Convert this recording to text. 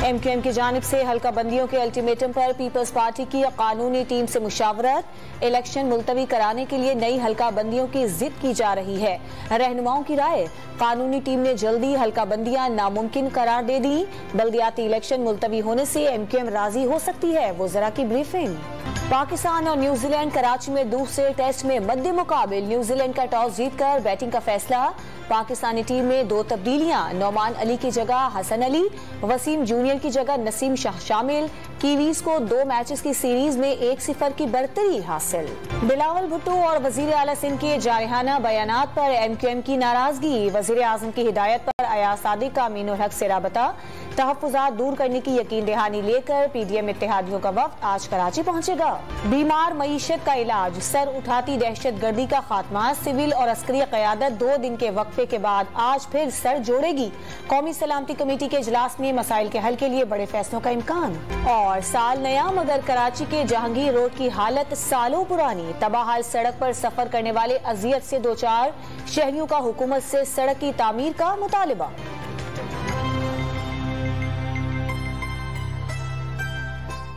MQM की जानिब से हल्का बंदियों के अल्टीमेटम पर पीपल्स पार्टी की कानूनी टीम से मुशावरत। इलेक्शन मुलतवी कराने के लिए नई हल्का बंदियों की जिद की जा रही है। रहनुमाओं की राय, कानूनी टीम ने जल्दी हल्का बंदियां नामुमकिन करार दे दी। बल्दियाती इलेक्शन मुलतवी होने से MQM राजी हो सकती है। वज़रा की ब्रीफिंग। पाकिस्तान और न्यूजीलैंड कराची में दूसरे टेस्ट में मद्दे मुकाबिल न्यूजीलैंड का टॉस जीतकर बैटिंग का फैसला। पाकिस्तानी टीम में 2 तब्दीलियां, नौमान अली की जगह हसन अली, वसीम जूनियर की जगह नसीम शाह शामिल। कीवीज को 2 मैचेस की सीरीज में 1-0 की बढ़तरी हासिल। बिलावल भुट्टो और वजीर आला सिंध के जारहाना बयानात पर MQM की नाराजगी। वजीर आजम की हिदायत पर अयाज सादिक का अमीनुल हक से राबता। तहफ्फुज़ात दूर करने की यकीन दहानी लेकर PDM इत्तेहादियों का वफ्द आज कराची पहुंचेगा। बीमार मईशत का इलाज, सर उठाती दहशत गर्दी का खात्मा। सिविल और अस्करी क़यादत 2 दिन के वक्फे के बाद आज फिर सर जोड़ेगी। कौमी सलामती कमेटी के इजलास में मसाइल के हल के लिए बड़े फैसलों का इम्कान। और साल नया मगर कराची के जहांगीर रोड की हालत सालों पुरानी। तबाहाल सड़क पर सफर करने वाले अजियत से 2-4 शहरियों का हुकूमत से सड़क की तामीर का मुतालिबा।